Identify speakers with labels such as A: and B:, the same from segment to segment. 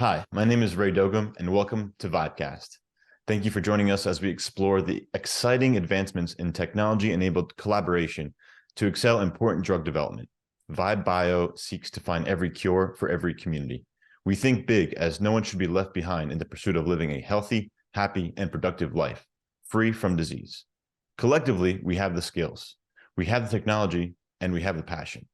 A: Hi, my name is Ray Dogum, and welcome to Vibecast. Thank you for joining us as we explore the exciting advancements in technology-enabled collaboration to excel important drug development. Vibe Bio seeks to find every cure for every community. We think big, as no one should be left behind in the pursuit of living a healthy, happy, and productive life, free from disease. Collectively, we have the skills, we have the technology, and we have the passion.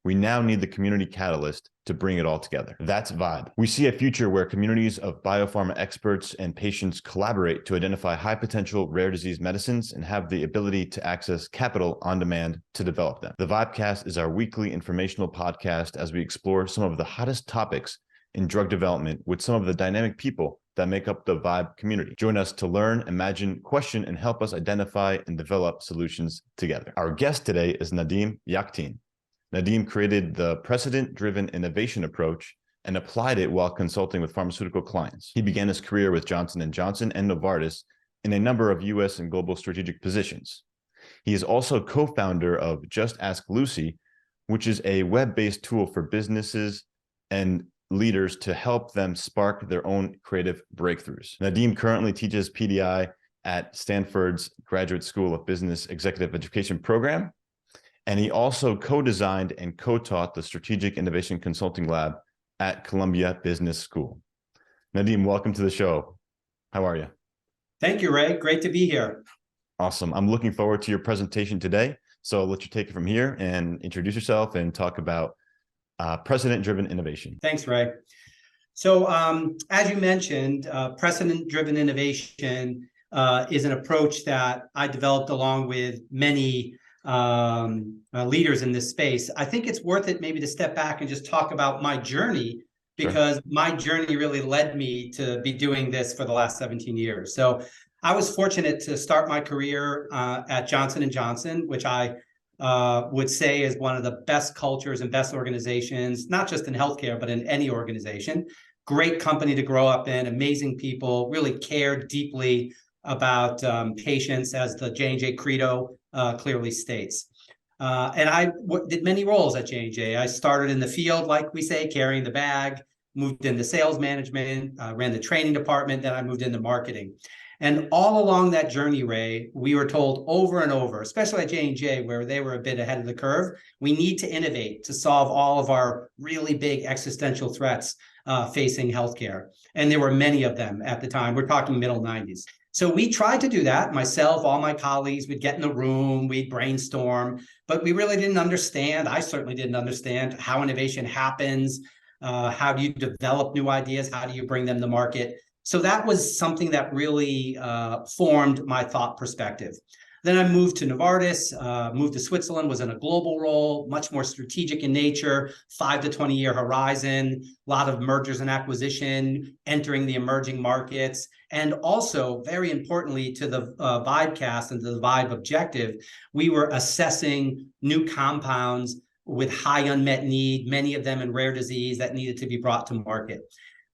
A: We now need the community catalyst to bring it all together. That's Vibe. We see a future where communities of biopharma experts and patients collaborate to identify high potential rare disease medicines and have the ability to access capital on demand to develop them. The Vibecast is our weekly informational podcast as we explore some of the hottest topics in drug development with some of the dynamic people that make up the Vibe community. Join us to learn, imagine, question, and help us identify and develop solutions together. Our guest today is Nadim Yacteen. Nadim created the Precedent Driven Innovation approach and applied it while consulting with pharmaceutical clients. He began his career with Johnson & Johnson and Novartis in a number of US and global strategic positions. He is also co-founder of Just Ask Lucy, which is a web-based tool for businesses and leaders to help them spark their own creative breakthroughs. Nadim currently teaches PDI at Stanford's Graduate School of Business Executive Education program, and he also co-designed and co-taught the Strategic Innovation Consulting Lab at Columbia Business School. Nadim, welcome to the show. How are you?
B: Thank you, Ray. Great to be here.
A: Awesome. I'm looking forward to your presentation today. So I'll let you take it from here and introduce yourself and talk about Precedent-Driven Innovation.
B: Thanks, Ray. So as you mentioned, Precedent-Driven Innovation is an approach that I developed along with many leaders in this space. I think it's worth it maybe to step back and just talk about my journey, because Sure. My journey really led me to be doing this for the last 17 years. So I was fortunate to start my career at Johnson & Johnson, which I would say is one of the best cultures and best organizations, not just in healthcare, but in any organization. Great company to grow up in, amazing people, really cared deeply about patients, as the J&J credo clearly states. And I did many roles at J&J. I started in the field, like we say, carrying the bag, moved into sales management, ran the training department, then I moved into marketing. And all along that journey, Ray, we were told over and over, especially at J&J, where they were a bit ahead of the curve, we need to innovate to solve all of our really big existential threats facing healthcare. And there were many of them at the time. We're talking middle 90s. So we tried to do that. Myself, all my colleagues, we'd get in the room, we'd brainstorm, but we really didn't understand. I certainly didn't understand how innovation happens. How do you develop new ideas? How do you bring them to market? So that was something that really formed my thought perspective. Then I moved to Novartis, moved to Switzerland, was in a global role, much more strategic in nature, 5 to 20 year horizon, a lot of mergers and acquisition, entering the emerging markets. And also, very importantly, to the Vibecast and to the Vibe objective, we were assessing new compounds with high unmet need, many of them in rare disease that needed to be brought to market.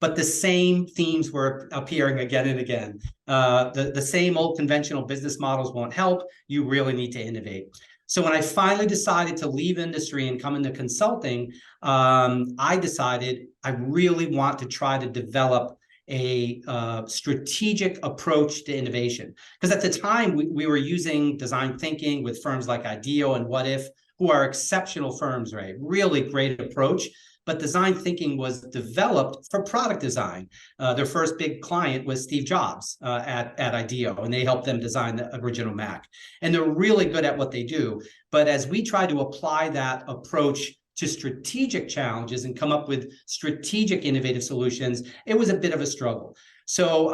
B: But the same themes were appearing again and again. The same old conventional business models won't help. You really need to innovate. So when I finally decided to leave industry and come into consulting, I decided I really want to try to develop a strategic approach to innovation. Because at the time, we were using design thinking with firms like IDEO and What If, who are exceptional firms, right? Really great approach. But design thinking was developed for product design. Their first big client was Steve Jobs at IDEO, and they helped them design the original Mac. And they're really good at what they do. But as we try to apply that approach to strategic challenges and come up with strategic innovative solutions, it was a bit of a struggle. So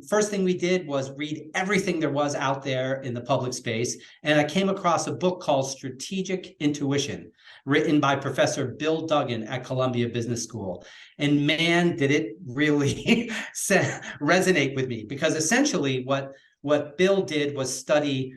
B: first thing we did was read everything there was out there in the public space. And I came across a book called Strategic Intuition, written by Professor Bill Duggan at Columbia Business School. And man, did it really resonate with me, because essentially what Bill did was study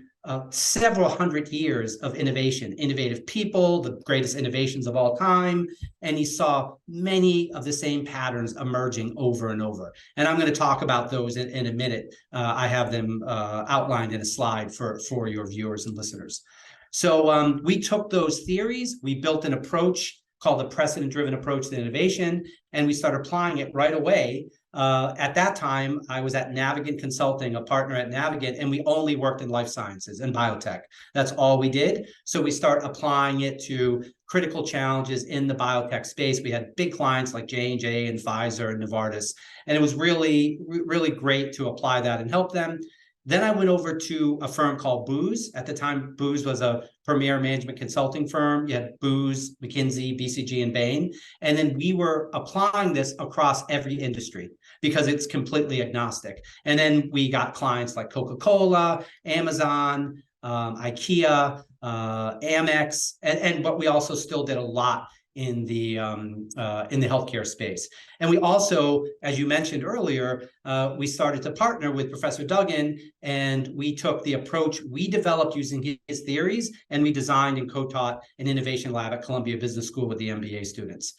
B: several hundred years of innovation, innovative people, the greatest innovations of all time. And he saw many of the same patterns emerging over and over. And I'm going to talk about those in a minute. I have them outlined in a slide for your viewers and listeners. So we took those theories, we built an approach called the Precedent Driven Approach to Innovation, and we started applying it right away. At that time, I was at Navigant Consulting, a partner at Navigant, and we only worked in life sciences and biotech. That's all we did. So we start applying it to critical challenges in the biotech space. We had big clients like J&J and Pfizer and Novartis, and it was really, really great to apply that and help them. Then I went over to a firm called Booz. At the time, Booz was a premier management consulting firm. You had Booz, McKinsey, BCG, and Bain. And then we were applying this across every industry because it's completely agnostic. And then we got clients like Coca-Cola, Amazon, IKEA, Amex, but we also still did a lot in the healthcare space. And we also, as you mentioned earlier, we started to partner with Professor Duggan, and we took the approach we developed using his theories, and we designed and co-taught an innovation lab at Columbia Business School with the MBA students.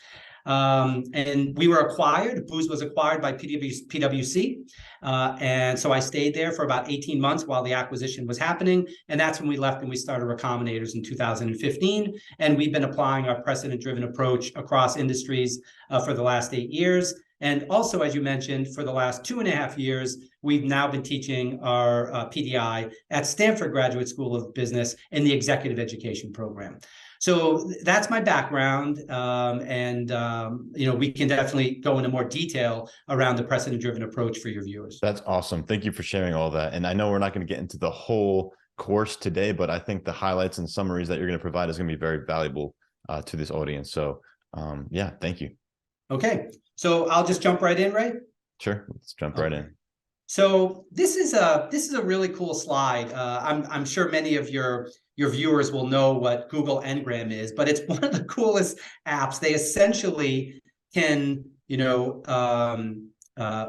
B: And we were acquired. Booz was acquired by PwC. And so I stayed there for about 18 months while the acquisition was happening. And that's when we left and we started Recombinators in 2015. And we've been applying our precedent-driven approach across industries for the last 8 years. And also, as you mentioned, for the last 2.5 years, we've now been teaching our PDI at Stanford Graduate School of Business in the Executive Education Program. So that's my background, we can definitely go into more detail around the precedent-driven approach for your viewers.
A: That's awesome. Thank you for sharing all that. And I know we're not going to get into the whole course today, but I think the highlights and summaries that you're going to provide is going to be very valuable to this audience. So yeah, thank you.
B: Okay, so I'll just jump right in, Ray?
A: Sure, let's jump right in.
B: So this is a really cool slide. I'm sure many of your viewers will know what Google Ngram is, but it's one of the coolest apps. They essentially can,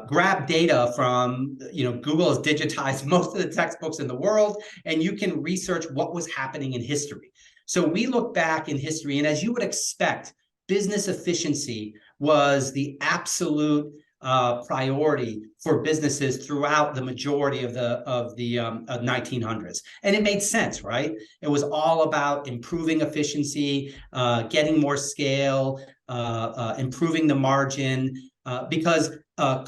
B: grab data from, Google has digitized most of the textbooks in the world, and you can research what was happening in history. So we look back in history, and as you would expect, business efficiency was the absolute priority for businesses throughout the majority of the 1900s. And it made sense, right? It was all about improving efficiency, getting more scale, improving the margin, because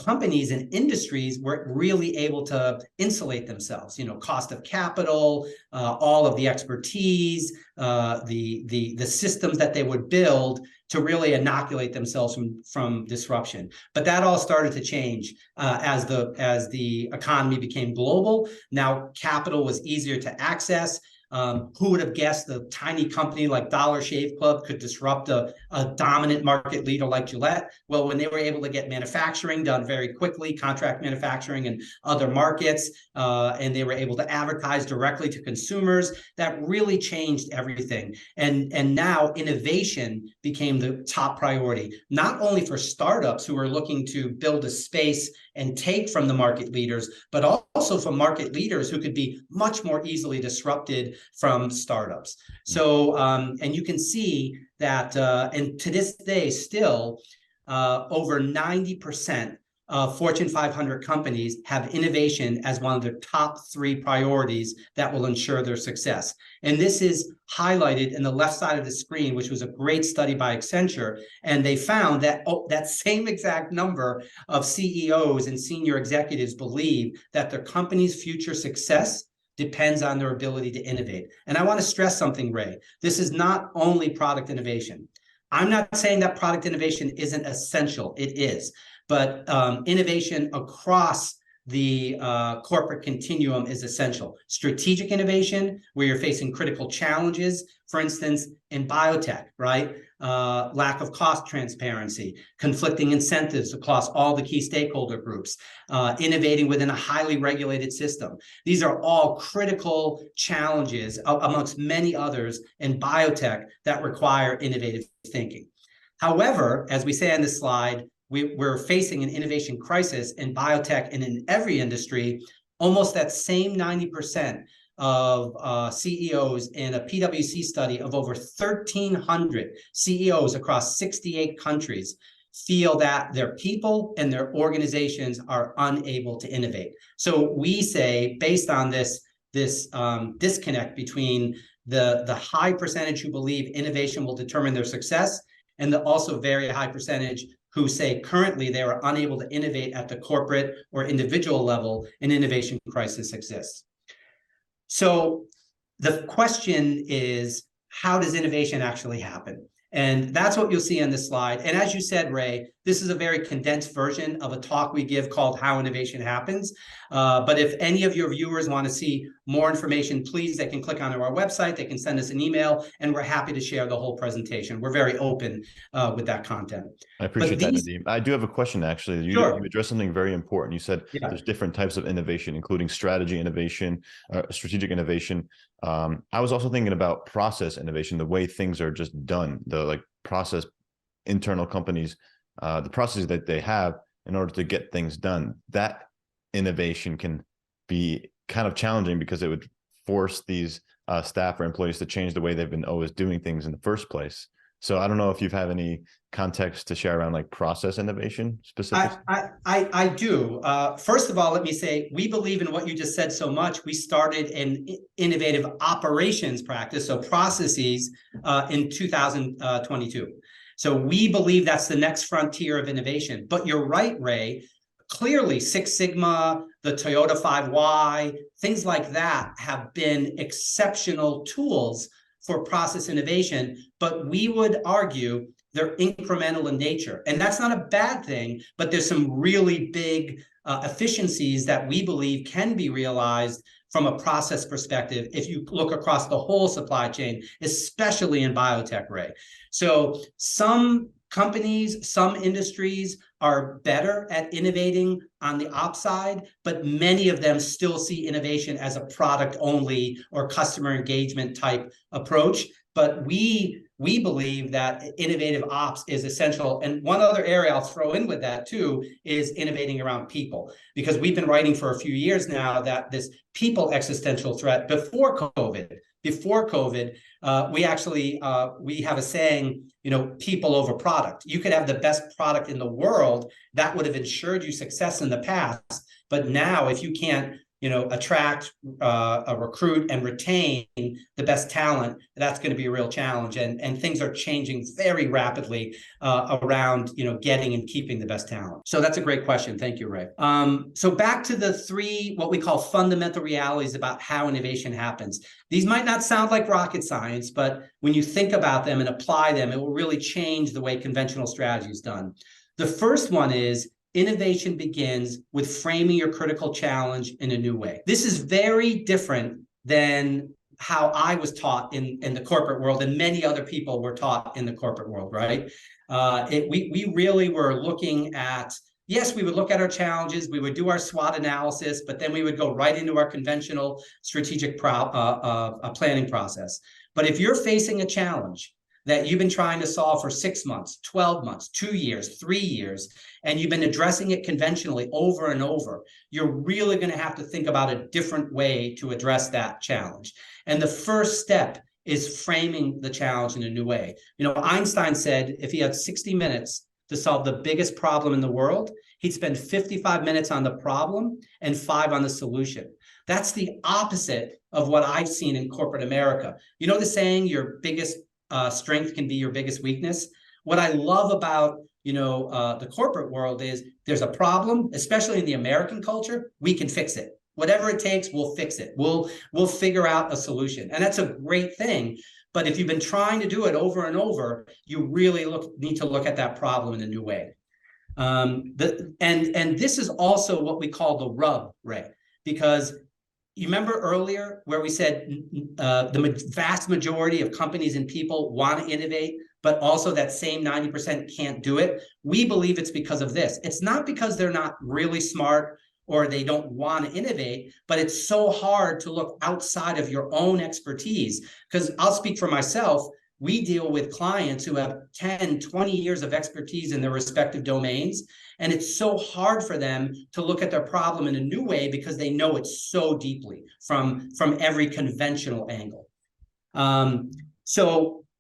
B: companies and industries were really able to insulate themselves, cost of capital, all of the expertise, the systems that they would build to really inoculate themselves from disruption. But that all started to change as the economy became global. Now capital was easier to access. Who would have guessed a tiny company like Dollar Shave Club could disrupt a dominant market leader like Gillette? Well, when they were able to get manufacturing done very quickly, contract manufacturing in other markets, and they were able to advertise directly to consumers, that really changed everything. And now innovation became the top priority, not only for startups who are looking to build a space and take from the market leaders, but also from market leaders who could be much more easily disrupted from startups. So, and you can see that, and to this day, still, over 90% of Fortune 500 companies have innovation as one of their top 3 priorities that will ensure their success. And this is highlighted in the left side of the screen, which was a great study by Accenture. And they found that that same exact number of CEOs and senior executives believe that their company's future success depends on their ability to innovate. And I want to stress something, Ray. This is not only product innovation. I'm not saying that product innovation isn't essential. It is. But innovation across the corporate continuum is essential. Strategic innovation, where you're facing critical challenges, for instance, in biotech, right? Lack of cost transparency, conflicting incentives across all the key stakeholder groups, innovating within a highly regulated system. These are all critical challenges amongst many others in biotech that require innovative thinking. However, as we say on this slide, we're facing an innovation crisis in biotech and in every industry. Almost that same 90% of CEOs in a PwC study of over 1,300 CEOs across 68 countries feel that their people and their organizations are unable to innovate. So we say, based on this disconnect between the high percentage who believe innovation will determine their success and also very high percentage who say currently they are unable to innovate at the corporate or individual level, an innovation crisis exists. So the question is, how does innovation actually happen? And that's what you'll see on this slide. And as you said, Ray, this is a very condensed version of a talk we give called How Innovation Happens. But if any of your viewers want to see more information, please, they can click onto our website, they can send us an email, and we're happy to share the whole presentation. We're very open with that content.
A: I appreciate that, Nadim. I do have a question, actually. You addressed something very important. You said there's different types of innovation, including strategy innovation, strategic innovation. I was also thinking about process innovation, the way things are just done, the like process, internal companies, the processes that they have in order to get things done. That innovation can be kind of challenging because it would force these staff or employees to change the way they've been always doing things in the first place. So I don't know if you've had any context to share around like process innovation specifically.
B: I do. First of all, let me say, we believe in what you just said so much. We started an innovative operations practice, so processes, in 2022. So we believe that's the next frontier of innovation. But you're right, Ray. Clearly, Six Sigma, the Toyota 5Y, things like that have been exceptional tools for process innovation, but we would argue they're incremental in nature. And that's not a bad thing, but there's some really big efficiencies that we believe can be realized from a process perspective if you look across the whole supply chain, especially in biotech, Ray. So some companies, some industries are better at innovating on the ops side, but many of them still see innovation as a product only or customer engagement type approach. But we believe that innovative ops is essential. And one other area I'll throw in with that too is innovating around people, because we've been writing for a few years now that this people existential threat before COVID, we actually, we have a saying, people over product. You could have the best product in the world that would have ensured you success in the past. But now if you can't, attract, recruit, and retain the best talent, that's going to be a real challenge. And things are changing very rapidly around, getting and keeping the best talent. So that's a great question. Thank you, Ray. So back to the three, what we call fundamental realities about how innovation happens. These might not sound like rocket science, but when you think about them and apply them, it will really change the way conventional strategy is done. The first one is innovation begins with framing your critical challenge in a new way. This is very different than how I was taught in the corporate world, and many other people were taught in the corporate world, right? We really were looking at, yes, we would look at our challenges, we would do our SWOT analysis, but then we would go right into our conventional strategic planning process. But if you're facing a challenge that you've been trying to solve for 6 months, 12 months, 2 years, 3 years, and you've been addressing it conventionally over and over, you're really going to have to think about a different way to address that challenge. And the first step is framing the challenge in a new way. Einstein said if he had 60 minutes to solve the biggest problem in the world, he'd spend 55 minutes on the problem and 5 on the solution. That's the opposite of what I've seen in corporate America. You know the saying, your biggest strength can be your biggest weakness? What I love about the corporate world is there's a problem, especially in the American culture, we can fix it. Whatever it takes, we'll fix it. We'll figure out a solution. And that's a great thing. But if you've been trying to do it over and over, you really need to look at that problem in a new way. And this is also what we call the rub, Ray, because you remember earlier where we said the vast majority of companies and people want to innovate, but also that same 90% can't do it? We believe it's because of this. It's not because they're not really smart or they don't want to innovate, but it's so hard to look outside of your own expertise. Because I'll speak for myself, we deal with clients who have 10, 20 years of expertise in their respective domains. And it's so hard for them to look at their problem in a new way because they know it so deeply from every conventional angle.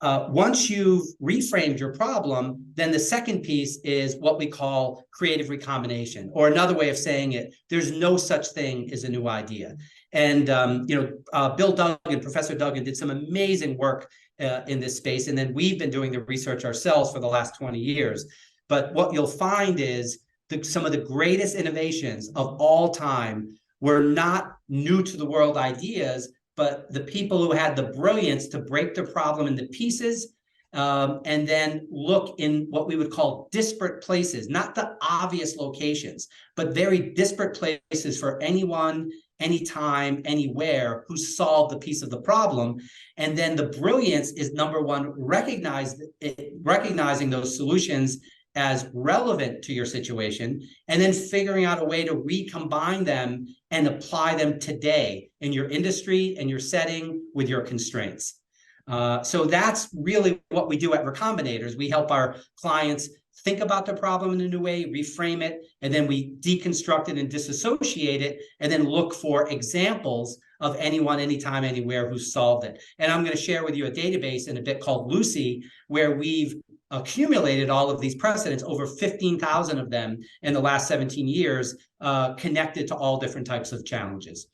B: Once you've reframed your problem, then the second piece is what we call creative recombination, or another way of saying it, there's no such thing as a new idea. And Bill Duggan, Professor Duggan, did some amazing work in this space. And then we've been doing the research ourselves for the last 20 years. But what you'll find is some of the greatest innovations of all time were not new to the world ideas, but the people who had the brilliance to break the problem into pieces and then look in what we would call disparate places, not the obvious locations, but very disparate places for anyone, anytime, anywhere who solved the piece of the problem. And then the brilliance is, number one, recognizing those solutions as relevant to your situation, and then figuring out a way to recombine them and apply them today in your industry and your setting with your constraints. So that's really what we do at Recombinators. We help our clients think about the problem in a new way, reframe it, and then we deconstruct it and disassociate it, and then look for examples of anyone, anytime, anywhere who solved it. And I'm going to share with you a database in a bit called Lucy, where we've accumulated all of these precedents, over 15,000 of them in the last 17 years, connected to all different types of challenges.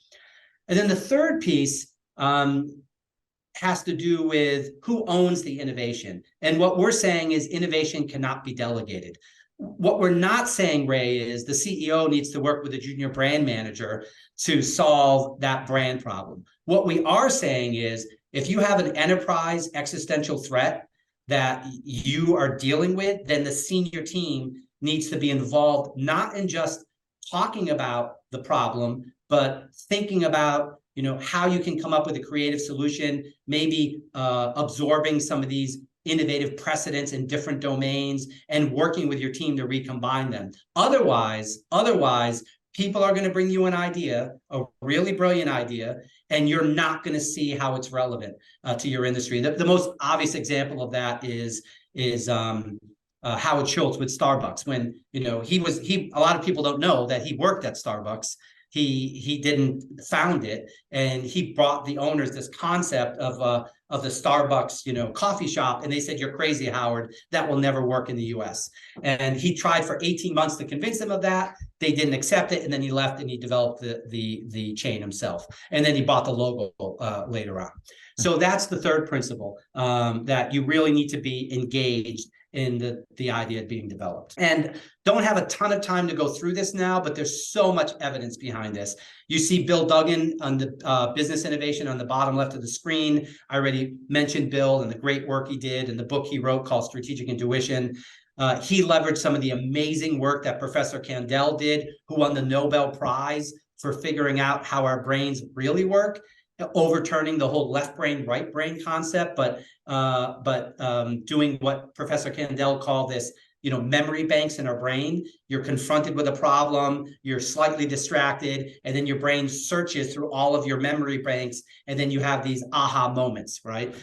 B: And then the third piece has to do with who owns the innovation. And what we're saying is innovation cannot be delegated. What we're not saying, Ray, is the CEO needs to work with a junior brand manager to solve that brand problem. What we are saying is if you have an enterprise existential threat that you are dealing with, then the senior team needs to be involved, not in just talking about the problem, but thinking about, you know, how you can come up with a creative solution, maybe absorbing some of these innovative precedents in different domains and working with your team to recombine them. Otherwise, people are going to bring you an idea, a really brilliant idea, and you're not going to see how it's relevant to your industry. The most obvious example of that is Howard Schultz with Starbucks. When, you know, a lot of people don't know that he worked at Starbucks. He didn't found it, and he brought the owners this concept of the Starbucks, you know, coffee shop, and they said, "You're crazy, Howard. That will never work in the U.S." And he tried for 18 months to convince them of that. They didn't accept it, and then he left and he developed the chain himself, and then he bought the logo later on. So that's the third principle, that you really need to be engaged in the idea being developed. And don't have a ton of time to go through this now, but there's so much evidence behind this. You see Bill Duggan on the business innovation on the bottom left of the screen. I already mentioned Bill and the great work he did and the book he wrote called Strategic Intuition. He leveraged some of the amazing work that Professor Kandel did, who won the Nobel Prize for figuring out how our brains really work, overturning the whole left brain, right brain concept, but doing what Professor Kandel called this, you know, memory banks in our brain. You're confronted with a problem, you're slightly distracted, and then your brain searches through all of your memory banks, and then you have these aha moments, right?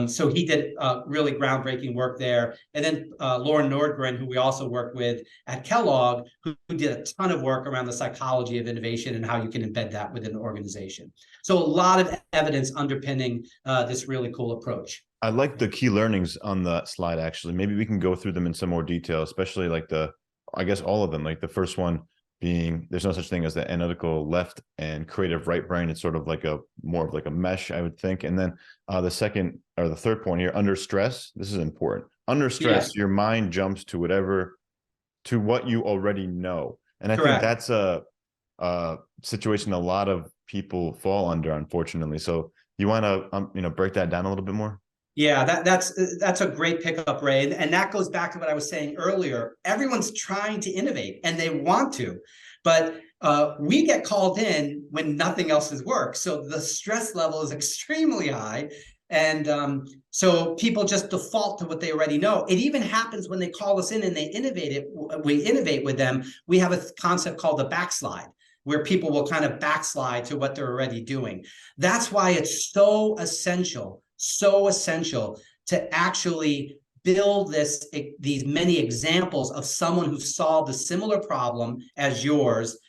B: So he did really groundbreaking work there. And then Lauren Nordgren, who we also worked with at Kellogg, who did a ton of work around the psychology of innovation and how you can embed that within an organization. So a lot of evidence underpinning this really cool approach.
A: I like the key learnings on the slide, actually. Maybe we can go through them in some more detail, especially like I guess all of them, like the first one being there's no such thing as the analytical left and creative right brain. It's sort of like more of like a mesh, I would think. And then the second or the third point here, under stress, this is important. Under stress, your mind jumps to what you already know. And I think that's a situation a lot of people fall under, unfortunately. So you want to break that down a little bit more?
B: Yeah, that's a great pickup, Ray. And that goes back to what I was saying earlier. Everyone's trying to innovate and they want to, but we get called in when nothing else has worked. So the stress level is extremely high. And so people just default to what they already know. It even happens when they call us in and we innovate with them. We have a concept called the backslide, where people will kind of backslide to what they're already doing. That's why it's so essential to actually build these many examples of someone who solved a similar problem as yours,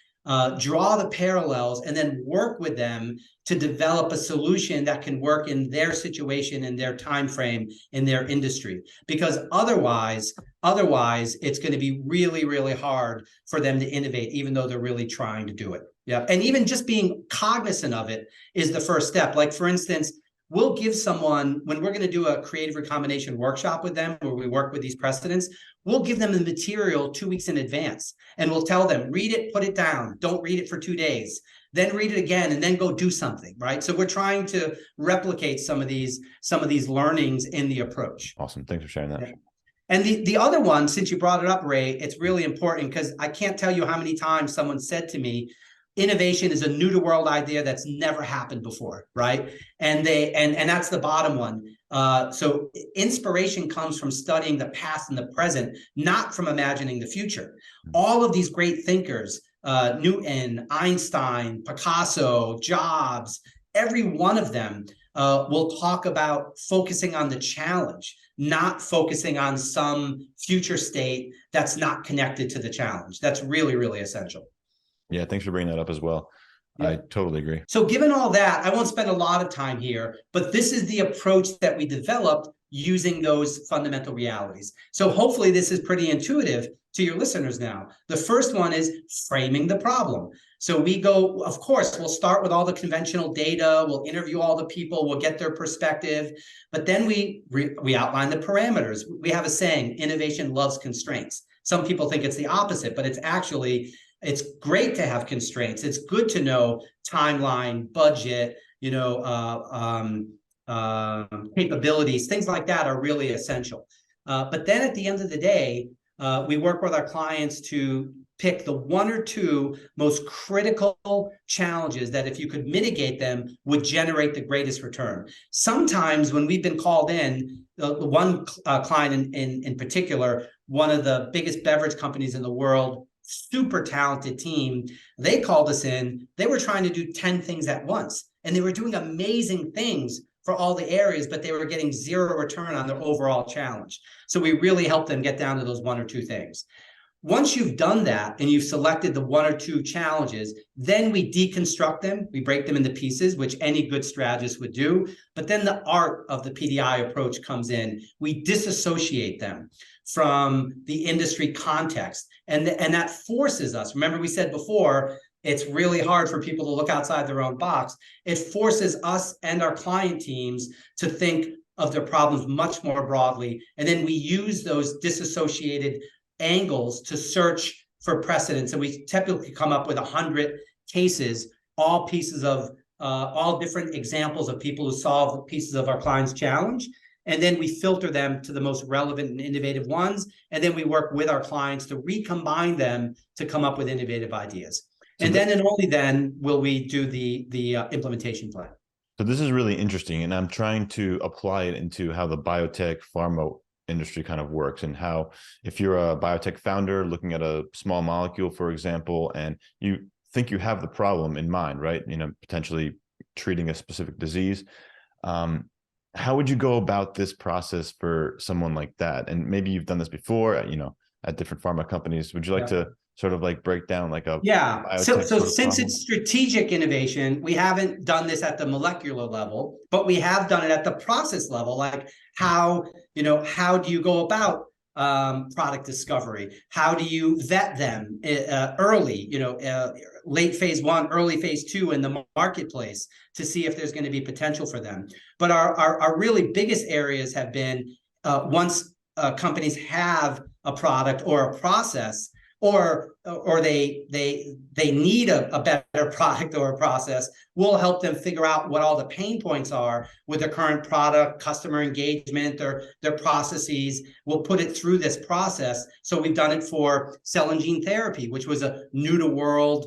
B: draw the parallels, and then work with them to develop a solution that can work in their situation, in their time frame, in their industry. Because otherwise, it's going to be really, really hard for them to innovate, even though they're really trying to do it. Yeah, and even just being cognizant of it is the first step. Like, for instance, we'll give someone, when we're going to do a creative recombination workshop with them, where we work with these precedents, we'll give them the material 2 weeks in advance. And we'll tell them, read it, put it down. Don't read it for 2 days. Then read it again, and then go do something, right? So we're trying to replicate some of these learnings in the approach.
A: Awesome. Thanks for sharing that.
B: Yeah. And the other one, since you brought it up, Ray, it's really important because I can't tell you how many times someone said to me, innovation is a new to world idea that's never happened before, right? And that's the bottom one. So inspiration comes from studying the past and the present, not from imagining the future. All of these great thinkers, Newton, Einstein, Picasso, Jobs, every one of them will talk about focusing on the challenge, not focusing on some future state that's not connected to the challenge. That's really, really essential.
A: Yeah, thanks for bringing that up as well. Yeah. I totally agree.
B: So given all that, I won't spend a lot of time here, but this is the approach that we developed using those fundamental realities. So hopefully this is pretty intuitive to your listeners now. The first one is framing the problem. So we go, of course, we'll start with all the conventional data, we'll interview all the people, we'll get their perspective, but then we outline the parameters. We have a saying, innovation loves constraints. Some people think it's the opposite, but it's great to have constraints. It's good to know timeline, budget, capabilities, things like that are really essential. But then at the end of the day, we work with our clients to pick the 1 or 2 most critical challenges that if you could mitigate them would generate the greatest return. Sometimes when we've been called in, the one client in particular, one of the biggest beverage companies in the world, super talented team, they called us in. They were trying to do 10 things at once, and they were doing amazing things for all the areas, but they were getting 0 return on their overall challenge. So we really helped them get down to those 1 or 2 things. Once you've done that and you've selected the 1 or 2 challenges, then we deconstruct them. We break them into pieces, which any good strategist would do. But then the art of the PDI approach comes in. We disassociate them from the industry context. And that forces us. Remember, we said before, it's really hard for people to look outside their own box. It forces us and our client teams to think of their problems much more broadly. And then we use those disassociated angles to search for precedents. And we typically come up with 100 cases, all pieces of, all different examples of people who solve pieces of our client's challenge. And then we filter them to the most relevant and innovative ones. And then we work with our clients to recombine them to come up with innovative ideas. And then and only then will we do the implementation plan.
A: So this is really interesting. And I'm trying to apply it into how the biotech pharma industry kind of works, and how if you're a biotech founder looking at a small molecule, for example, and you think you have the problem in mind, right? Potentially treating a specific disease. How would you go about this process for someone like that? And maybe you've done this before, at different pharma companies. Would you like to sort of like break down like a
B: so since it's strategic innovation, we haven't done this at the molecular level, but we have done it at the process level. Like how do you go about product discovery? How do you vet them early, late phase 1, early phase 2 in the marketplace to see if there's going to be potential for them? But our really biggest areas have been once companies have a product or a process, or they need a better product or a process, we'll help them figure out what all the pain points are with their current product, customer engagement, their processes. We'll put it through this process. So we've done it for cell and gene therapy, which was a new to world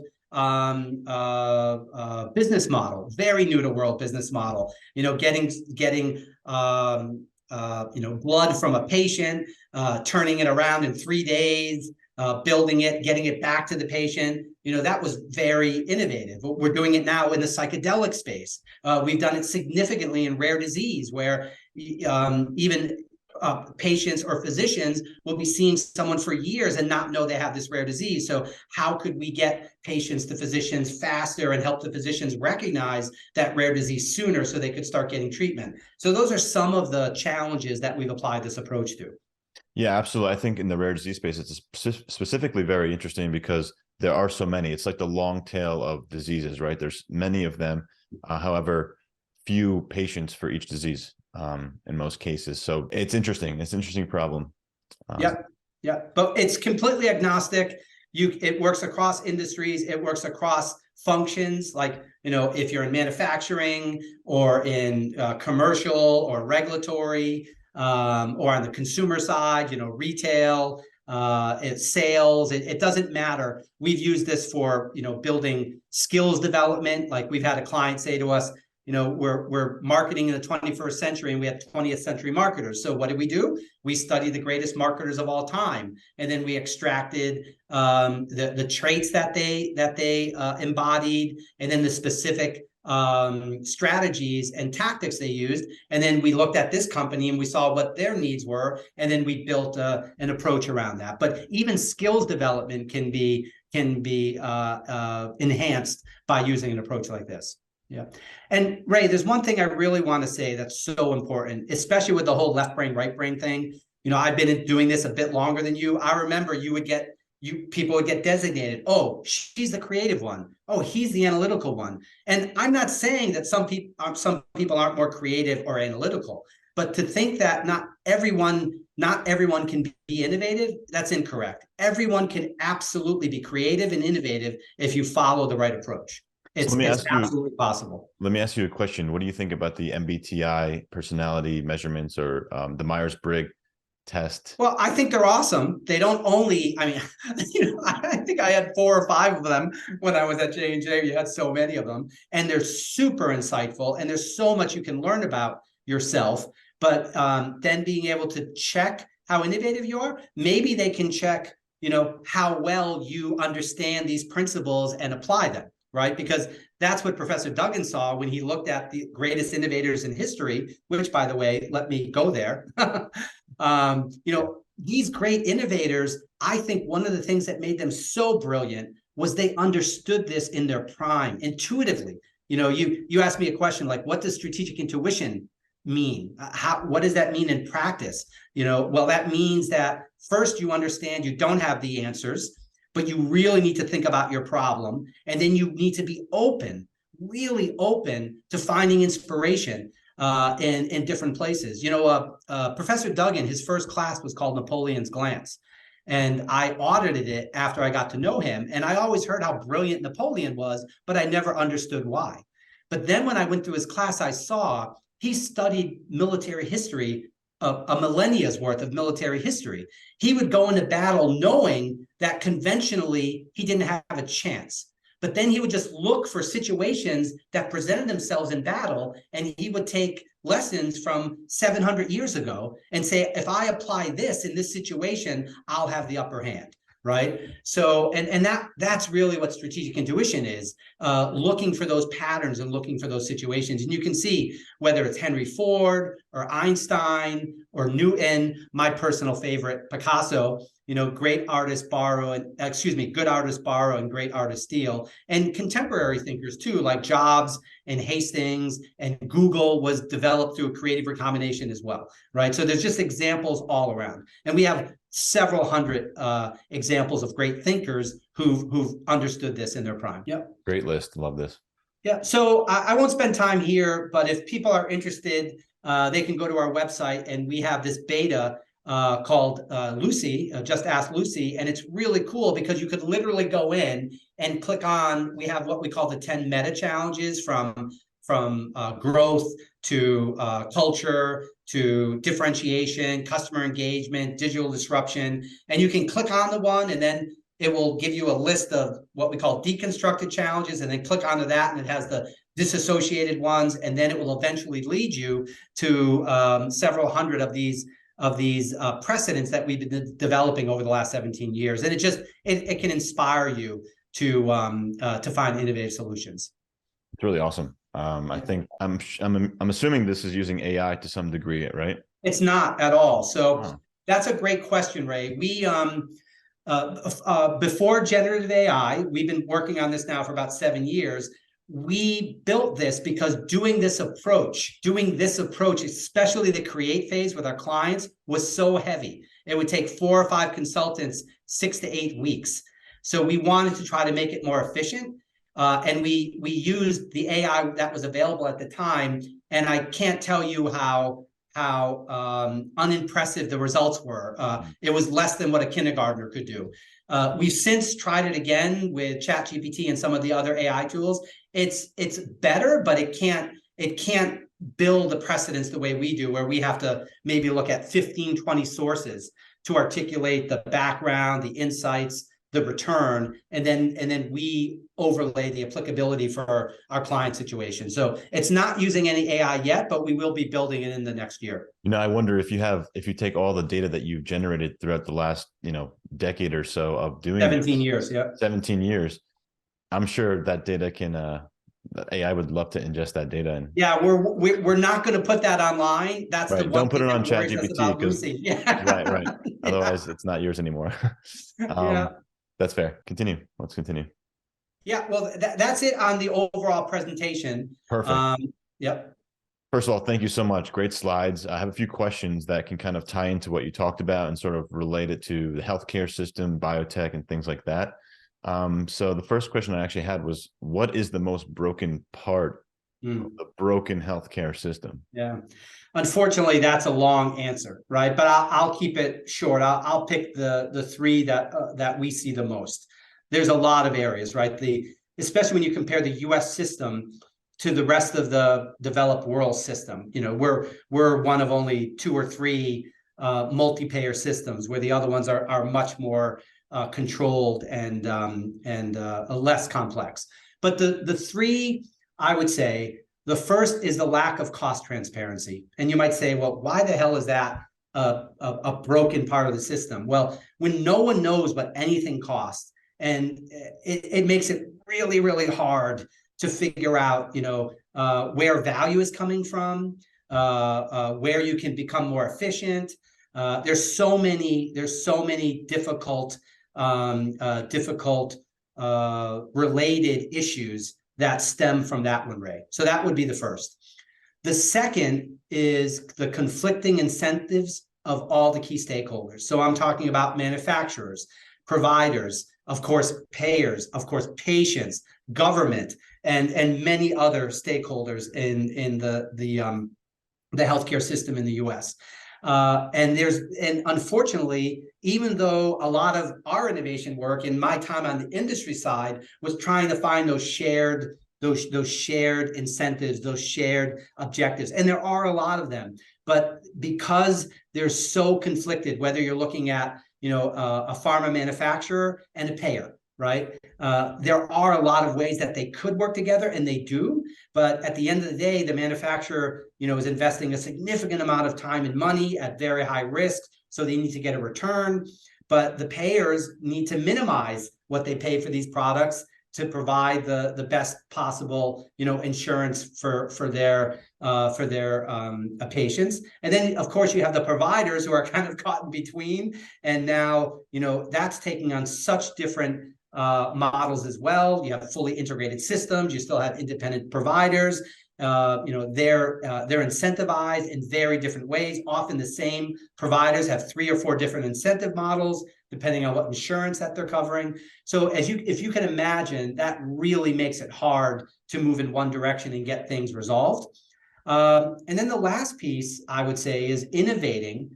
B: business model, very new to world business model. Getting blood from a patient, turning it around in 3 days. Building it, getting it back to the patient, that was very innovative. We're doing it now in the psychedelic space. We've done it significantly in rare disease, where even patients or physicians will be seeing someone for years and not know they have this rare disease. So how could we get patients to physicians faster and help the physicians recognize that rare disease sooner so they could start getting treatment? So those are some of the challenges that we've applied this approach to.
A: Yeah, absolutely. I think in the rare disease space, it's specifically very interesting because there are so many. It's like the long tail of diseases, right? There's many of them. However, few patients for each disease in most cases. So it's interesting. It's an interesting problem.
B: Yeah, but it's completely agnostic. It works across industries. It works across functions. Like, if you're in manufacturing or in commercial or regulatory, or on the consumer side, retail, it's sales. It doesn't matter. We've used this for building skills development. Like, we've had a client say to us, we're marketing in the 21st century and we have 20th century marketers. So what do? We studied the greatest marketers of all time. And then we extracted the traits that they embodied, and then the specific strategies and tactics they used. And then we looked at this company and we saw what their needs were. And then we built an approach around that. But even skills development can be enhanced by using an approach like this. Yeah. And Ray, there's one thing I really want to say that's so important, especially with the whole left brain, right brain thing. I've been doing this a bit longer than you. I remember people would get designated. Oh, she's the creative one. Oh, he's the analytical one. And I'm not saying that some people aren't more creative or analytical, but to think that not everyone can be innovative, that's incorrect. Everyone can absolutely be creative and innovative if you follow the right approach. It's absolutely possible.
A: Let me ask you a question. What do you think about the MBTI personality measurements, or the Myers-Briggs test?
B: Well, I think they're awesome. They don't only, I think I had 4 or 5 of them when I was at J&J. You had so many of them, and they're super insightful, and there's so much you can learn about yourself. But then being able to check how innovative you are, maybe they can check, how well you understand these principles and apply them. Right? Because that's what Professor Duggan saw when he looked at the greatest innovators in history, which, by the way, let me go there. These great innovators, I think one of the things that made them so brilliant was they understood this in their prime, intuitively. You asked me a question like, what does strategic intuition mean? What does that mean in practice? Well, that means that first you understand you don't have the answers, but you really need to think about your problem. And then you need to be open, really open to finding inspiration in different places. Professor Duggan, his first class was called Napoleon's Glance. And I audited it after I got to know him. And I always heard how brilliant Napoleon was, but I never understood why. But then when I went through his class, I saw he studied military history, a millennia's worth of military history. He would go into battle knowing that conventionally he didn't have a chance. But then he would just look for situations that presented themselves in battle, and he would take lessons from 700 years ago and say, if I apply this in this situation, I'll have the upper hand. Right. So, and that's really what strategic intuition is, looking for those patterns and looking for those situations. And you can see whether it's Henry Ford or Einstein or Newton, my personal favorite, Picasso, great artists borrow good artists borrow and great artists steal. And contemporary thinkers too, like Jobs and Hastings, and Google was developed through a creative recombination as well. Right. So there's just examples all around. And we have several hundred examples of great thinkers who've understood this in their prime. Yep.
A: Great list. Love this.
B: Yeah. So I won't spend time here, but if people are interested, they can go to our website, and we have this beta called Lucy, Just Ask Lucy. And it's really cool because you could literally go in and click on, we have what we call the 10 meta challenges, from growth to culture to differentiation, customer engagement, digital disruption. And you can click on the one, and then it will give you a list of what we call deconstructed challenges, and then click onto that, and it has the disassociated ones, and then it will eventually lead you to several hundred of these precedents that we've been developing over the last 17 years. And it can inspire you to find innovative solutions.
A: It's really awesome. I think I'm assuming this is using AI to some degree, right?
B: It's not at all. So that's a great question, Ray. We before generative AI, we've been working on this now for about 7 years. We built this because doing this approach, especially the create phase with our clients, was so heavy. It would take 4 or 5 consultants 6 to 8 weeks. So we wanted to try to make it more efficient. And we used the AI that was available at the time, and I can't tell you how unimpressive the results were. It was less than what a kindergartner could do. We've since tried it again with ChatGPT and some of the other AI tools. It's better, but it can't build the precedents the way we do, where we have to maybe look at 15, 20 sources to articulate the background, the insights, the return, and then we overlay the applicability for our client situation. So it's not using any AI yet, but we will be building it in the next year.
A: I wonder if you take all the data that you've generated throughout the last, decade or so of doing
B: 17 years, yeah.
A: 17 years, I'm sure that data can AI would love to ingest that data. And
B: yeah, we're not going to put that online. That's
A: right.
B: The one
A: Don't put
B: thing
A: it on
B: that worries us
A: ChatGPT
B: about
A: because
B: losing. Yeah.
A: right. Otherwise, it's not yours anymore.
B: Yeah.
A: That's fair. Continue. Let's continue.
B: Yeah, well, that's it on the overall presentation.
A: Perfect.
B: Yep.
A: First of all, thank you so much. Great slides. I have a few questions that can kind of tie into what you talked about and sort of relate it to the healthcare system, biotech, and things like that. So the first question I actually had was, what is the most broken part of the broken healthcare system?
B: Yeah. Unfortunately, that's a long answer, right? But I'll keep it short. I'll pick the three that we see the most. There's a lot of areas, right? Especially when you compare the U.S. system to the rest of the developed world system. We're one of only 2 or 3 multi-payer systems, where the other ones are much more controlled and less complex. But the three, I would say, the first is the lack of cost transparency. And you might say, well, why the hell is that a broken part of the system? Well, when no one knows what anything costs, and it makes it really, really hard to figure out, where value is coming from, where you can become more efficient. There's so many difficult related issues that stem from that one, Ray. So that would be the first. The second is the conflicting incentives of all the key stakeholders. So I'm talking about manufacturers, providers, of course, payers, of course, patients, government, and many other stakeholders in the healthcare system in the U.S. And unfortunately, even though a lot of our innovation work in my time on the industry side was trying to find those shared incentives, those shared objectives, and there are a lot of them, but because they're so conflicted, whether you're looking at a pharma manufacturer and a payer, right? There are a lot of ways that they could work together, and they do. But at the end of the day, the manufacturer, is investing a significant amount of time and money at very high risk, so they need to get a return. But the payers need to minimize what they pay for these products to provide the best possible, insurance for their patients. And then, of course, you have the providers who are kind of caught in between. And now, that's taking on such different models as well. You have fully integrated systems. You still have independent providers. They're incentivized in very different ways. Often the same providers have 3 or 4 different incentive models, depending on what insurance that they're covering. So if you can imagine, that really makes it hard to move in one direction and get things resolved. And then the last piece, I would say, is innovating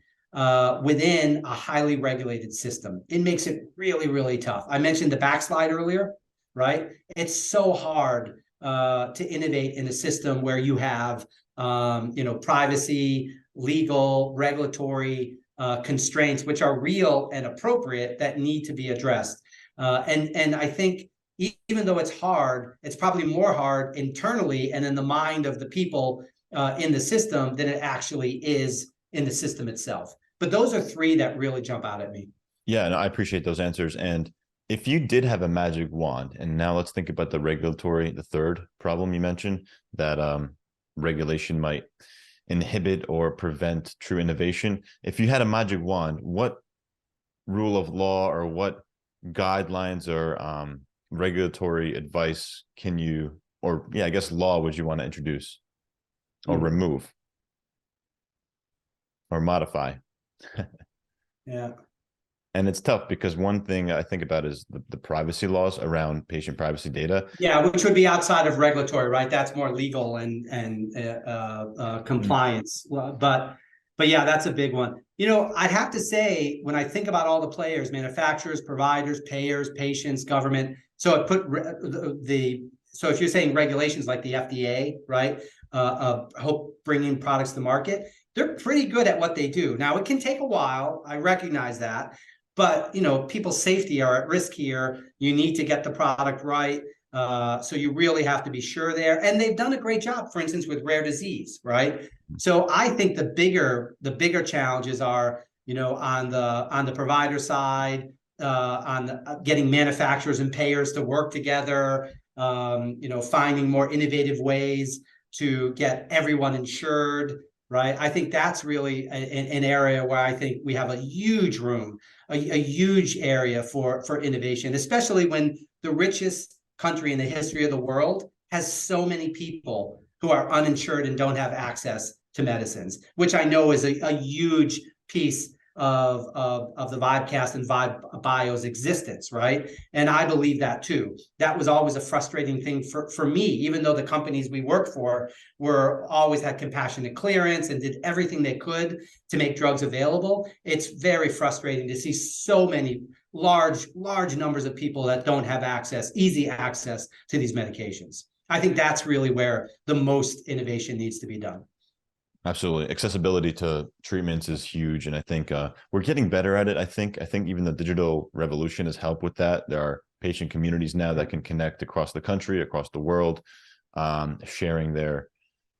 B: within a highly regulated system. It makes it really, really tough. I mentioned the backslide earlier, right? It's so hard to innovate in a system where you have, privacy, legal, regulatory constraints, which are real and appropriate, that need to be addressed. And I think even though it's hard, it's probably more hard internally and in the mind of the people in the system than it actually is in the system itself. But those are 3 that really jump out at me.
A: Yeah, no, I appreciate those answers. And if you did have a magic wand, and now let's think about the third problem you mentioned, that regulation might inhibit or prevent true innovation. If you had a magic wand, what rule of law or what guidelines or regulatory advice law would you want to introduce or remove or modify?
B: Yeah.
A: And it's tough because one thing I think about is the privacy laws around patient privacy data.
B: Yeah, which would be outside of regulatory, right? That's more legal and compliance. Well, but yeah, that's a big one. I'd have to say, when I think about all the players, manufacturers, providers, payers, patients, government. So so if you're saying regulations like the FDA, right? Hope bringing products to market, they're pretty good at what they do. Now, it can take a while. I recognize that. But people's safety are at risk here. You need to get the product right. So you really have to be sure there. And they've done a great job, for instance, with rare disease, right? So I think the bigger challenges are, on the provider side, getting manufacturers and payers to work together, finding more innovative ways to get everyone insured, right? I think that's really an area where I think we have a huge room, a huge area for innovation, especially when the richest country in the history of the world has so many people who are uninsured and don't have access to medicines, which I know is a huge piece of the Vibecast and Bio's existence, right? And I believe that too. That was always a frustrating thing for me, even though the companies we work for always had compassionate clearance and did everything they could to make drugs available. It's very frustrating to see so many large numbers of people that don't have easy access to these medications. I think that's really where the most innovation needs to be done.
A: Absolutely. Accessibility to treatments is huge. And I think we're getting better at it. I think even the digital revolution has helped with that. There are patient communities now that can connect across the country, across the world, sharing their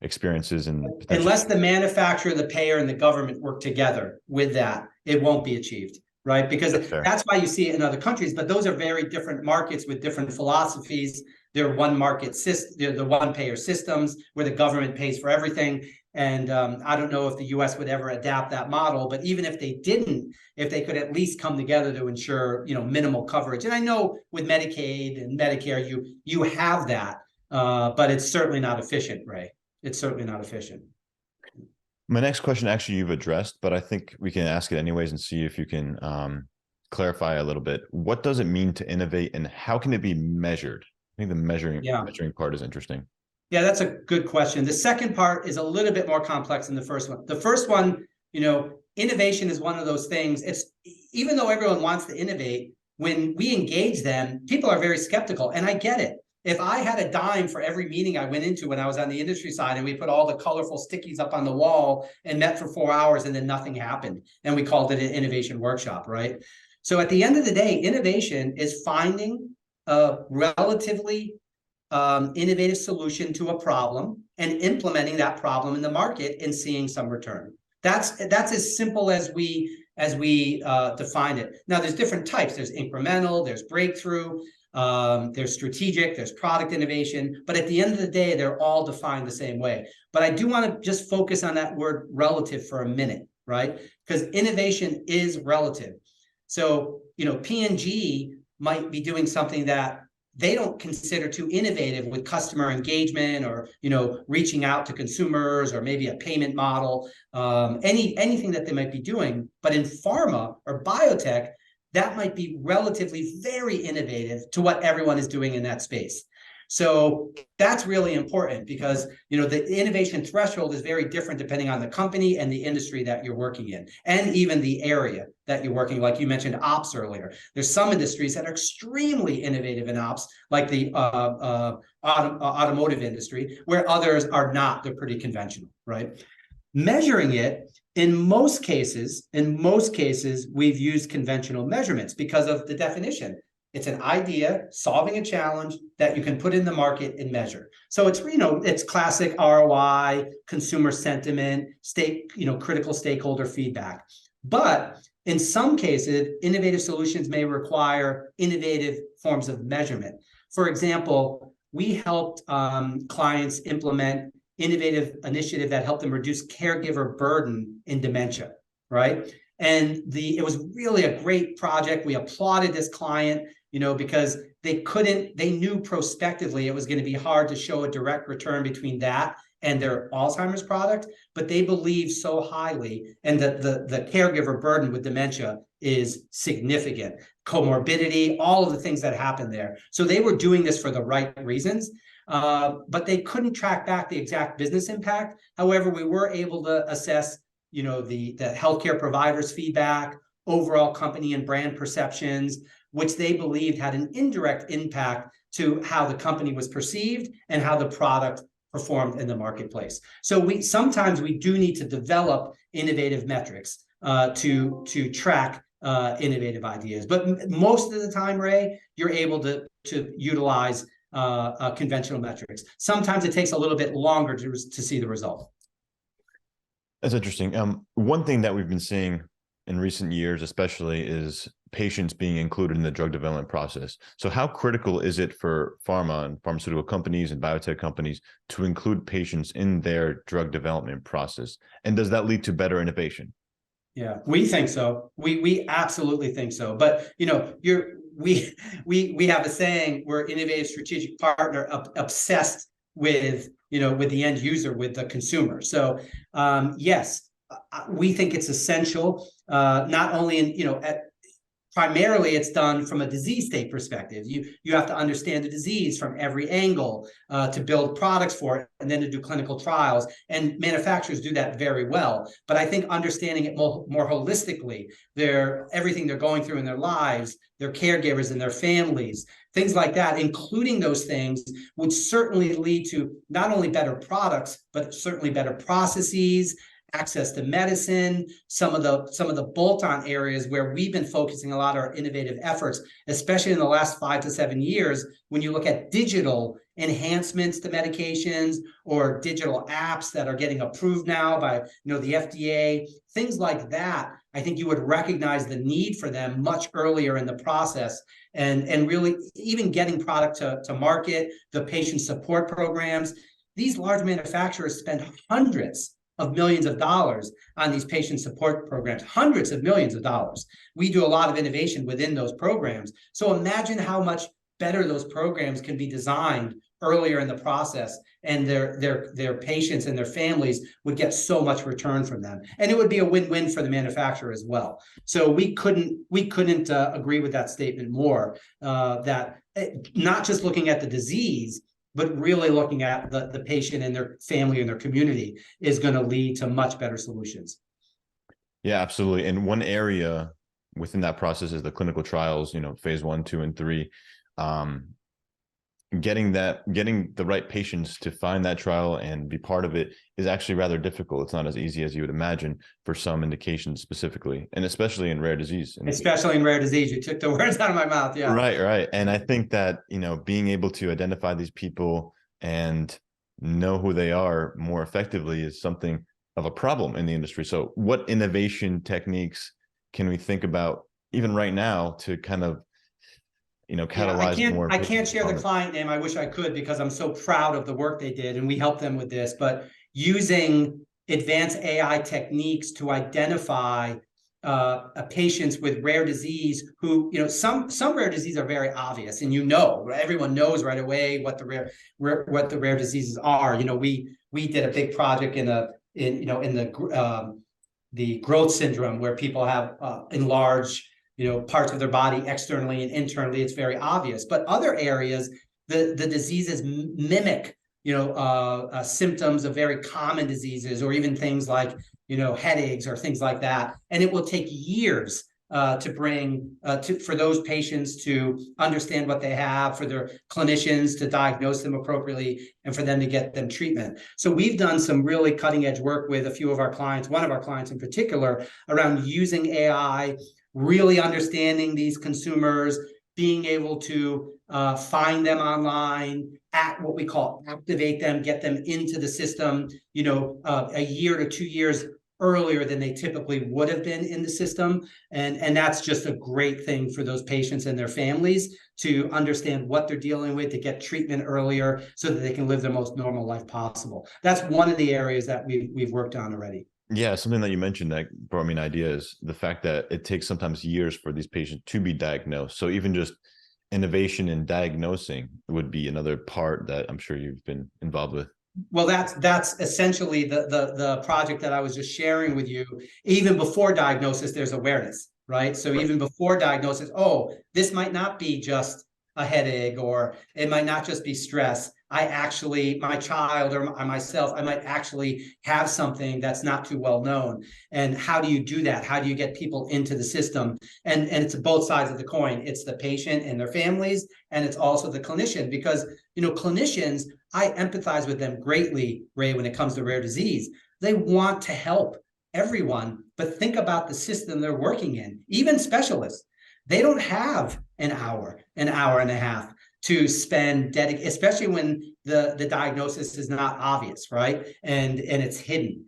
A: experiences. And
B: unless the manufacturer, the payer, and the government work together with that, it won't be achieved, right? Because that's why you see it in other countries. But those are very different markets with different philosophies. They're one market system, they're the one payer systems where the government pays for everything. And I don't know if the U.S. would ever adapt that model, but even if they didn't, if they could at least come together to ensure, minimal coverage. And I know with Medicaid and Medicare, you have that, but it's certainly not efficient, Ray. It's certainly not efficient.
A: My next question, actually, you've addressed, but I think we can ask it anyways and see if you can clarify a little bit. What does it mean to innovate, and how can it be measured? I think the measuring part is interesting.
B: Yeah, that's a good question. The second part is a little bit more complex than the first one. The first one, innovation is one of those things. It's even though everyone wants to innovate, when we engage them, people are very skeptical, and I get it. If I had a dime for every meeting I went into when I was on the industry side, and we put all the colorful stickies up on the wall and met for 4 hours and then nothing happened, and we called it an innovation workshop, right? So at the end of the day, innovation is finding a relatively innovative solution to a problem and implementing that problem in the market and seeing some return. That's as simple as we define it. Now, there's different types. There's incremental, there's breakthrough, there's strategic, there's product innovation. But at the end of the day, they're all defined the same way. But I do want to just focus on that word relative for a minute, right? Because innovation is relative. So, P&G might be doing something that they don't consider too innovative with customer engagement or, reaching out to consumers or maybe a payment model, anything that they might be doing. But in pharma or biotech, that might be relatively very innovative to what everyone is doing in that space. So that's really important because, the innovation threshold is very different depending on the company and the industry that you're working in, and even the area that you're working. Like you mentioned ops earlier. There's some industries that are extremely innovative in ops, like the automotive industry, where others are not. They're pretty conventional, right? Measuring it, in most cases, we've used conventional measurements because of the definition. It's an idea solving a challenge that you can put in the market and measure. So it's classic ROI, consumer sentiment, critical stakeholder feedback. But in some cases, innovative solutions may require innovative forms of measurement. For example, we helped clients implement innovative initiative that helped them reduce caregiver burden in dementia, right? And it was really a great project. We applauded this client, because they knew prospectively it was going to be hard to show a direct return between that and their Alzheimer's product, but they believe so highly, and that the caregiver burden with dementia is significant. Comorbidity, all of the things that happen there. So they were doing this for the right reasons, but they couldn't track back the exact business impact. However, we were able to assess, the healthcare providers' feedback, overall company and brand perceptions, which they believed had an indirect impact to how the company was perceived and how the product performed in the marketplace. So sometimes we do need to develop innovative metrics to track innovative ideas. But most of the time, Ray, you're able to utilize conventional metrics. Sometimes it takes a little bit longer to see the result.
A: That's interesting. One thing that we've been seeing in recent years, especially, is patients being included in the drug development process. So how critical is it for pharma and pharmaceutical companies and biotech companies to include patients in their drug development process? And does that lead to better innovation?
B: Yeah, we think so. We absolutely think so. But we have a saying, we're innovative strategic partner, obsessed with with the end user, with the consumer. So yes, we think it's essential. Not only in primarily it's done from a disease state perspective. You have to understand the disease from every angle to build products for it, and then to do clinical trials. And manufacturers do that very well. But I think understanding it more holistically, everything they're going through in their lives, their caregivers and their families, things like that, including those things, would certainly lead to not only better products, but certainly better processes, access to medicine, some of the bolt-on areas where we've been focusing a lot of our innovative efforts, especially in the last 5 to 7 years. When you look at digital enhancements to medications or digital apps that are getting approved now by the FDA, things like that, I think you would recognize the need for them much earlier in the process, and really even getting product to market, the patient support programs. These large manufacturers spend hundreds of millions of dollars on these patient support programs, hundreds of millions of dollars. We do a lot of innovation within those programs. So imagine how much better those programs can be designed earlier in the process, and their patients and their families would get so much return from them. And it would be a win-win for the manufacturer as well. So we couldn't agree with that statement more, that not just looking at the disease, but really looking at the patient and their family and their community is going to lead to much better solutions.
A: Yeah, absolutely. And one area within that process is the clinical trials, phase 1, 2, and 3. Getting the right patients to find that trial and be part of it is actually rather difficult. It's not as easy as you would imagine for some indications specifically, and especially in rare disease.
B: Especially in rare disease. You took the words out of my mouth. Yeah.
A: Right. And I think that, being able to identify these people and know who they are more effectively is something of a problem in the industry. So what innovation techniques can we think about even right now to kind of catalyze more?
B: I can't share the client name. I wish I could, because I'm so proud of the work they did, and we helped them with this. But using advanced AI techniques to identify patients with rare disease who, some rare diseases are very obvious, and everyone knows right away what the rare diseases are. We did a big project in the growth syndrome, where people have enlarged parts of their body externally and internally. It's very obvious. But other areas, the diseases mimic symptoms of very common diseases, or even things like headaches or things like that. And it will take years for those patients to understand what they have, for their clinicians to diagnose them appropriately, and for them to get them treatment. So we've done some really cutting edge work with a few of our clients, one of our clients in particular, around using AI, really understanding these consumers, being able to find them online, at what we call activate them, get them into the system, a year to 2 years earlier than they typically would have been in the system. And that's just a great thing for those patients and their families to understand what they're dealing with, to get treatment earlier so that they can live their most normal life possible. That's one of the areas that we've worked on already.
A: Yeah, something that you mentioned that brought me an idea is the fact that it takes sometimes years for these patients to be diagnosed. So even just innovation in diagnosing would be another part that I'm sure you've been involved with.
B: Well, that's essentially the project that I was just sharing with you. Even before diagnosis, there's awareness, right? So even before diagnosis, oh, this might not be just a headache, or it might not just be stress. My child or myself, I might actually have something that's not too well known. And how do you do that? How do you get people into the system? And it's both sides of the coin. It's the patient and their families, and it's also the clinician, because clinicians, I empathize with them greatly, Ray, when it comes to rare disease. They want to help everyone, but think about the system they're working in. Even specialists, they don't have an hour and a half to spend, especially when the diagnosis is not obvious, right? And it's hidden.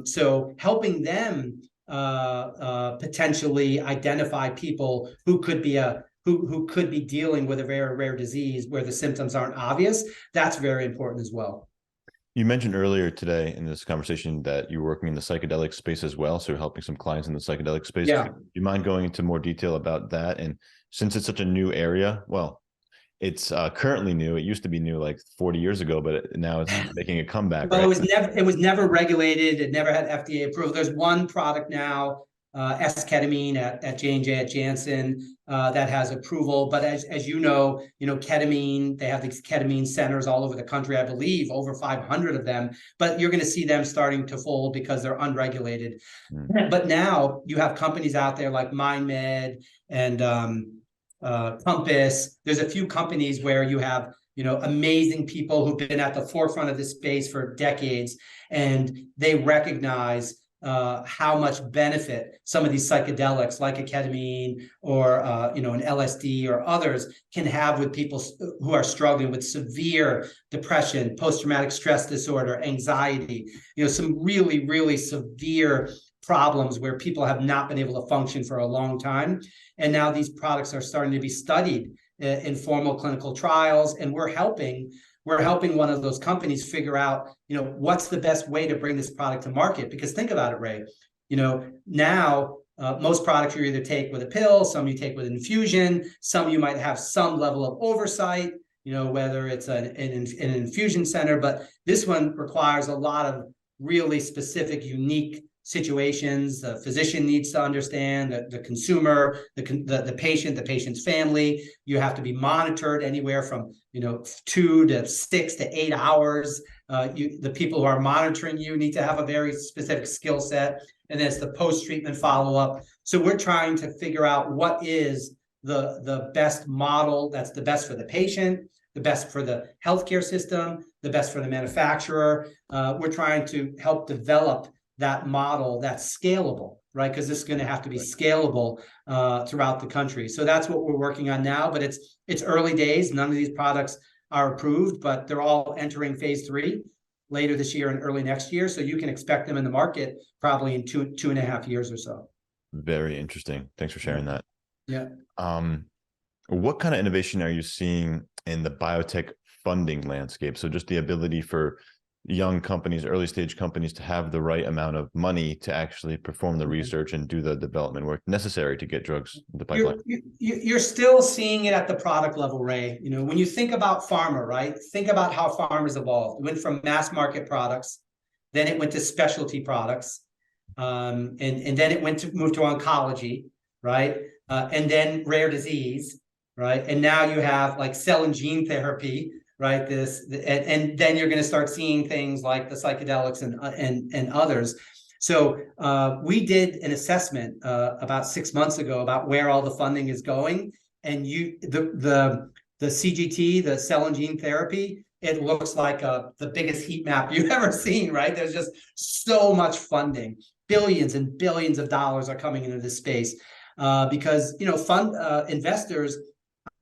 B: So helping them potentially identify people who could be who could be dealing with a very rare disease where the symptoms aren't obvious, that's very important as well.
A: You mentioned earlier today in this conversation that you're working in the psychedelic space as well, so you're helping some clients in the psychedelic space.
B: Yeah.
A: Do you mind going into more detail about that? And since it's such a new area, well, it's currently new. It used to be new like 40 years ago, but now it's making a comeback.
B: Well,
A: right?
B: it was never regulated. It never had FDA approval. There's one product now, S-ketamine at J&J at Janssen, that has approval. But as you know, ketamine, they have these ketamine centers all over the country, I believe, over 500 of them. But you're going to see them starting to fold because they're unregulated. But now you have companies out there like MindMed and Compass. There's a few companies where you have amazing people who've been at the forefront of this space for decades, and they recognize how much benefit some of these psychedelics like a ketamine or an LSD or others can have with people who are struggling with severe depression, post-traumatic stress disorder, anxiety, some really, really severe problems where people have not been able to function for a long time. And now these products are starting to be studied in formal clinical trials, and we're helping one of those companies figure out, what's the best way to bring this product to market. Because think about it, Ray, now most products you either take with a pill, some you take with infusion, some you might have some level of oversight, whether it's an infusion center, but this one requires a lot of really specific, unique situations. The physician needs to understand the consumer, the patient, the patient's family. You have to be monitored anywhere from 2 to 6 to 8 hours. The people who are monitoring you need to have a very specific skill set. And then it's the post-treatment follow-up. So we're trying to figure out what is the best model that's the best for the patient, the best for the healthcare system, the best for the manufacturer. We're trying to help develop that model that's scalable, right? Because this is going to have to be scalable throughout the country. So that's what we're working on now, but it's early days. None of these products are approved, but they're all entering phase 3 later this year and early next year. So you can expect them in the market probably in 2.5 years or so.
A: Very interesting. Thanks for sharing that.
B: Yeah.
A: What kind of innovation are you seeing in the biotech funding landscape? So just the ability for young companies, early stage companies, to have the right amount of money to actually perform the research and do the development work necessary to get drugs in the pipeline.
B: You're still seeing it at the product level, Ray. When you think about pharma, right? Think about how pharma's evolved. It went from mass market products, then it went to specialty products, and then it moved to oncology, right? And then rare disease, right? And now you have like cell and gene therapy, right? And then you're going to start seeing things like the psychedelics and others. So we did an assessment about 6 months ago about where all the funding is going, and the CGT, the cell and gene therapy, it looks like the biggest heat map you've ever seen, right? There's just so much funding, billions and billions of dollars are coming into this space because investors.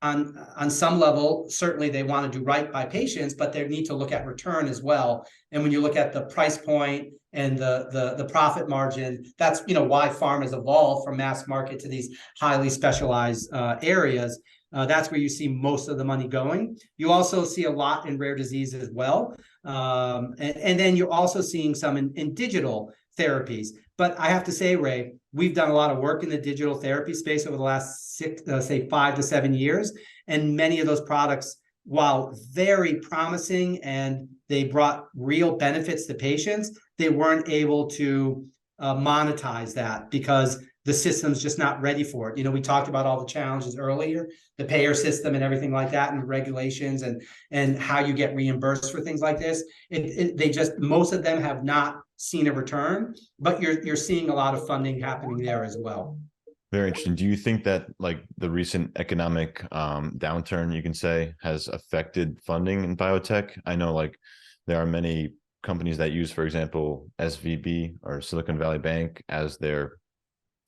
B: On some level, certainly they want to do right by patients, but they need to look at return as well. And when you look at the price point and the profit margin, that's why pharma has evolved from mass market to these highly specialized areas. That's where you see most of the money going. You also see a lot in rare disease as well. And then you're also seeing some in digital therapies. But I have to say, Ray, we've done a lot of work in the digital therapy space over the last 5 to 7 years. And many of those products while very promising and they brought real benefits to patients, they weren't able to monetize that because the system's just not ready for it. You know, we talked about all the challenges earlier, the payer system and everything like that, and the regulations and how you get reimbursed for things like this. They just, most of them have not seen a return, but you're seeing a lot of funding happening there as well.
A: Very interesting. Do you think that like the recent economic downturn, you can say, has affected funding in biotech? I know like there are many companies that use, for example, SVB or Silicon Valley Bank as their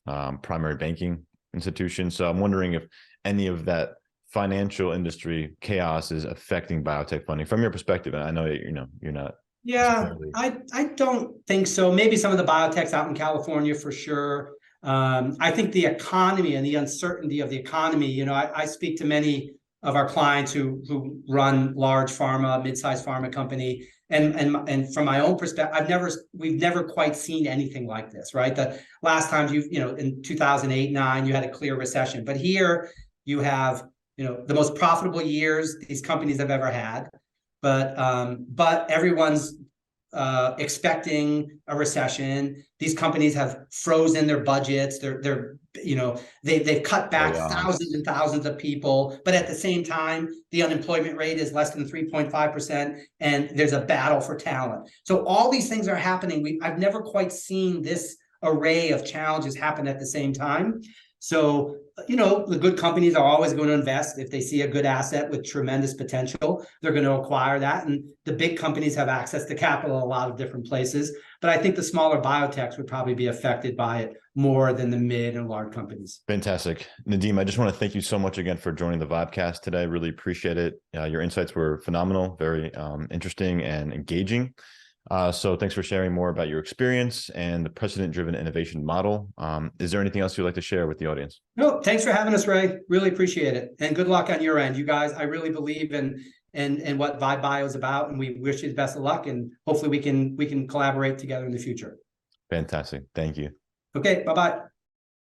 A: primary banking institution. So I'm wondering if any of that financial industry chaos is affecting biotech funding from your perspective. And I know you're not.
B: Yeah, I don't think so. Maybe some of the biotechs out in California for sure. I think the economy and the uncertainty of the economy, you know, I speak to many of our clients who run large pharma, mid-sized pharma company. And from my own perspective, we've never quite seen anything like this, right? The last time in 2008, 9, you had a clear recession, but here you have, the most profitable years these companies have ever had, but everyone's expecting a recession. These companies have frozen their budgets. They've cut back thousands and thousands of people, but at the same time, the unemployment rate is less than 3.5%, and there's a battle for talent. So all these things are happening. I've never quite seen this array of challenges happen at the same time. So, the good companies are always going to invest. If they see a good asset with tremendous potential, they're going to acquire that. And the big companies have access to capital a lot of different places. But I think the smaller biotechs would probably be affected by it more than the mid and large companies.
A: Fantastic. Nadim, I just want to thank you so much again for joining the Vibecast today. Really appreciate it. Your insights were phenomenal, very interesting and engaging. So thanks for sharing more about your experience and the Precedent Driven Innovation model. Is there anything else you'd like to share with the audience?
B: No, thanks for having us, Ray. Really appreciate it. And good luck on your end. You guys, I really believe in what Vibe Bio is about, and we wish you the best of luck, and hopefully we can collaborate together in the future.
A: Fantastic. Thank you.
B: Okay, bye-bye.